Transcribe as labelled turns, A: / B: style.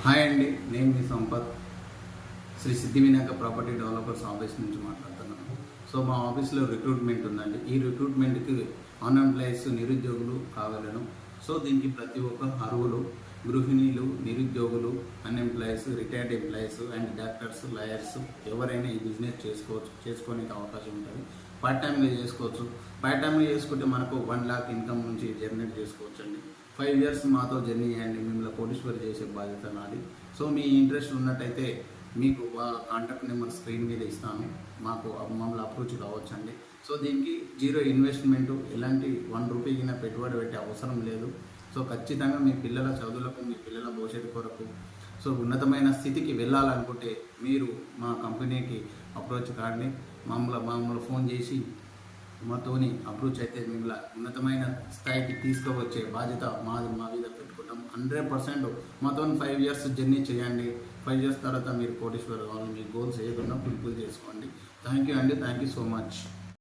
A: Hi అండి, నేను మీ సంపత్ శ్రీ సిద్ధి Vinayaka property developers office నుంచి మాట్లాడుతున్నాను. సో మా ఆఫీస్లో రిక్రూట్మెంట్ ఉందండి. ఈ రిక్రూట్మెంట్కి అన్ఎంప్లాయీస్ నిరుద్యోగులు కావాలను. సో దీనికి ప్రతి ఒక్క అర్హులు, గృహిణీలు, నిరుద్యోగులు, unemployees, retired employees and doctors, lawyers ఎవరైనా ఈ బిజినెస్ చేసుకోనికి అవకాశం ఉంటుంది. పార్ట్ టైంలో చేసుకోవచ్చు. పార్ట్ టైంలో చేసుకుంటే మనకు 1 lakh ఇన్కమ్ నుంచి జనరేట్ చేసుకోవచ్చు అండి. 5 years మాతో జర్నీ చేయండి. మిమ్మల్ని కోటీశ్వరి చేసే బాధ్యత నాది. సో మీ ఇంట్రెస్ట్ ఉన్నట్టయితే మీకు కాంటాక్ట్ నెంబర్ స్క్రీన్ మీద ఇస్తాను. మమ్మల్ని అప్రోచ్ కావచ్చండి. సో దీనికి 0 ఇన్వెస్ట్మెంటు, ఎలాంటి 1 రూపీ కింద పెట్టుబడి పెట్టే అవసరం లేదు. సో ఖచ్చితంగా మీ పిల్లల చదువులకు, మీ పిల్లల భవిష్యత్తు కొరకు, సో ఉన్నతమైన స్థితికి వెళ్ళాలనుకుంటే మీరు మా కంపెనీకి అప్రోచ్ కాండి. మమ్మల్ని ఫోన్ చేసి మాతోని అప్రోచ్ అయితే మిమ్మల్ని ఉన్నతమైన స్థాయికి తీసుకువచ్చే బాధ్యత మా మీద పెట్టుకుంటాం. 100% మాతో 5 years జర్నీ చేయండి. 5 years తర్వాత మీరు కోటీశ్వర కావాలి. మీ గోల్స్ ఏదన్నా ఫుల్ఫిల్ చేసుకోండి. థ్యాంక్ యూ అండి. Thank you so much.